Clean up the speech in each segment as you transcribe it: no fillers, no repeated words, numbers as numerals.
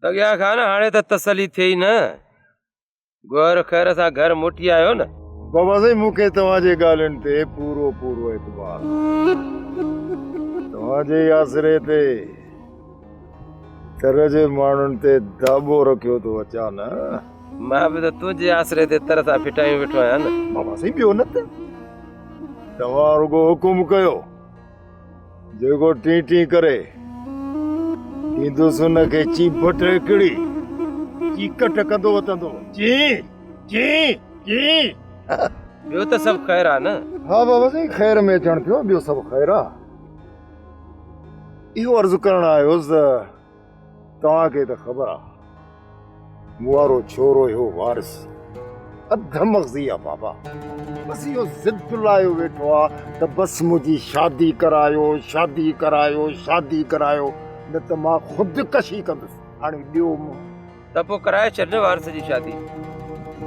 दगिया खान हाणे त तसली थी न गोर खैर सां घर मोटी आयो न बाबा साईं मूंखे तव्हांजे ॻाल्हियुनि ते पूरो एतबार तव्हांजे आसरे ते तर जे माण्हुनि ते दाबो रखियो थो अचां न मां बि त तुंहिंजे आसरे ते तर सां फिटायूं वेठो आहियां न बाबा साईं ॿियो न त तव्हां रुगो हुकुम कयो जेको टी टी करे ॾींदुसि हुनखे चीपट हिकिड़ी चीकट कंदो वतंदो ची ची ची ॿियो त सभु ख़ैर आहे न हा बाबा साईं ख़ैर में अचण थियो ॿियो सभु ख़ैर आहे इहो अर्ज़ु करण आयोसि तव्हांखे त ख़बर आहे मूं वारो छोरो इहो वारिस अध मग़ज़ी आहे बाबा बस इहो ज़िद लायो वेठो आहे त बस मुंहिंजी शादी करायो न त मां ख़ुदकशी कंदुसि हाणे ॾियो त पोइ कराए छॾ न वारिस जी शादी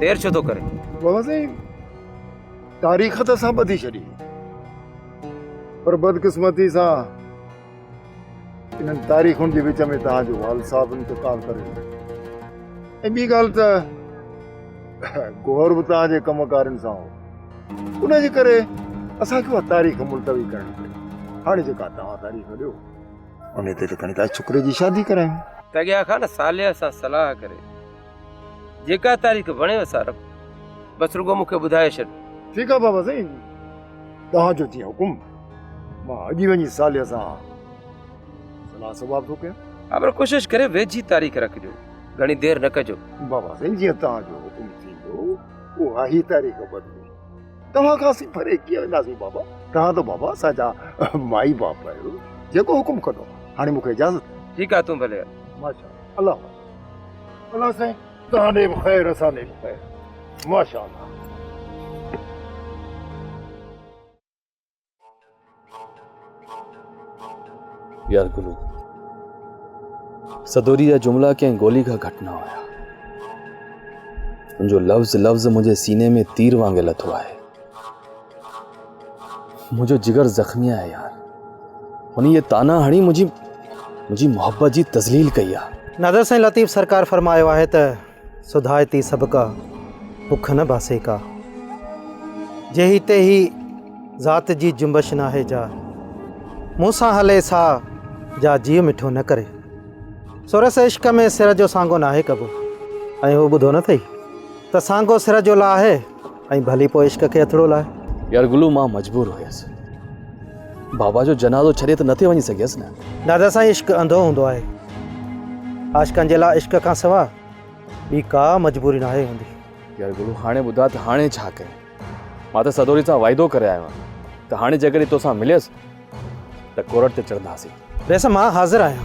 देरि छो थो करे बाबा साईं तारीख़ त असां ॿधी छॾी पर बदकिस्मती सां इन्हनि तारीख़ुनि जे विच में तव्हांजो वाल साहब इंतकाल करे ऐं ॿी ॻाल्हि त गोहर बि तव्हांजे कमकारनि सां हो उनजे करे असांखे उहा तारीख़ मुलतवी करणी पई हाणे जेका तव्हां तारीख़ ॾियो उन ते त खणी था छोकिरे जी शादी करायूं तगिया खान सालिया सां सलाह करे जेका तारीख़ वणेव सारब बसि रुगो मूंखे ॿुधाए छॾ ठीकु आहे बाबा साईं तव्हांजो जीअं हुकुम मां अॼु वञी सालिया सां सलाह सवाब थो कयां हा पर कोशिशि करे वेझी तारीख़ रखिजो घणी देरि न कजो बाबा साईं जीअं तव्हांजो हुकुम थींदो उहा ई तारीख़ बदिली तव्हां खां असीं परे कीअं वेंदासीं बाबा तव्हां त बाबा असांजा माई बाप आहियो जेको हुकुम कंदो हाणे मूंखे इजाज़त ठीकु आहे तूं भले माशा अल्लाह साईं तव्हां ॾे बि ख़ैर असां ॾे बि ख़ैर माशा अल्लाह यार गुलू सदोरी जा जुमला कंहिं गोली खां घटि न हुया मुंहिंजो लफ़्ज़ मुंहिंजे सीने में तीर वांगुरु लथो आहे मुंहिंजो जिगर ज़ख़्मी आहे यार हुन ये ताना हणी मुंहिंजी मोहब्बत जी तज़लील कई आहे नादर साईं लतीफ़ सरकार फरमायो आहे त सुधायती सबका भुख न बासे का जे हिते ही ज़ात जी जुंबश नाहे जा मूंसां हले सा जा जीउ मिठो न करे सुरस इश्क में सिर जो सांगो नाहे कबो ऐं उहो ॿुधो न अथई त सांगो सिर जो लाहे ऐं भली पोइ इश्क खे हथड़ो लाहे यार गुलू मां मजबूर हुयसि बाबा जो जनाज़ो छॾे त नथे वञी सघियसि न दादा साईं इश्क अंधो हूंदो आहे आशिक़नि जे लाइ इश्क खां सवाइ ॿी का मजबूरी नाहे हूंदी यार गुलू हाणे ॿुधा त हाणे छा कयां मां त सदोरी सां वाइदो करे आयो आहियां त हाणे जेकॾहिं तोसां मिलियसि त कोरट ते चढ़ंदासीं वैसे मां हाज़िर आहियां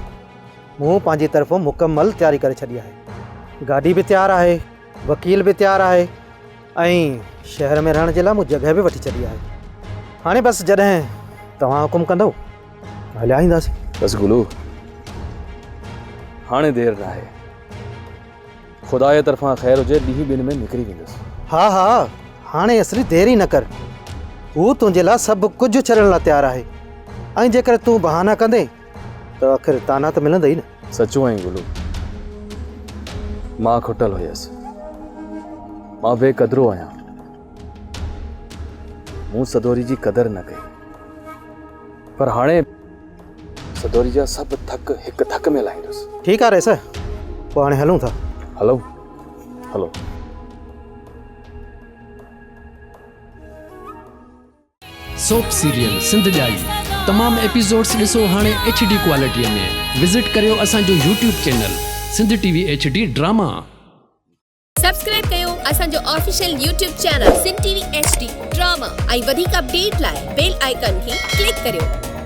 मूं पंहिंजी तरफ़ों मुकमल तयारी करे छॾी आहे गाॾी बि तयारु आहे वकील बि तयारु आहे ऐं शहर में रहण जे लाइ मूं जॻह बि वठी छॾी आहे हाणे बसि जॾहिं तव्हां हुकुम कंदव हलिया ईंदासीं बसि गुलू हाणे देरि न आहे ख़ुदा जे तरफ़ां ख़ैर हुजे ॾींहुं ॿिनि में निकिरी वेंदुसि हा हाणे असली देरी न कर हू तुंहिंजे लाइ सभु कुझु छॾण लाइ तयारु आहे ऐं जेकर तूं बहाना कंदे त आख़िर ताना त मिलंदई न सचो आई गुलू मां खुटल हुयसि मां बेक़दरो आहियां मूं सदोरी जी क़दर न कई पर हाणे सदोरी जा सभु थक हिकु थक में लाहींदुसि ठीकु आहे रेस पोइ हाणे हलूं था हलो सोप सीरियल सिंध जाई तमाम एपिसोड्स ॾिसो हाणे HD क्वालिटीअ में विज़िट करियो असांजो YouTube channel Sindh TV HD drama subscribe कयो असांजो official YouTube channel Sindh TV HD drama ऐं वधीक अपडेट लाइ बेल आइकन खे क्लिक करियो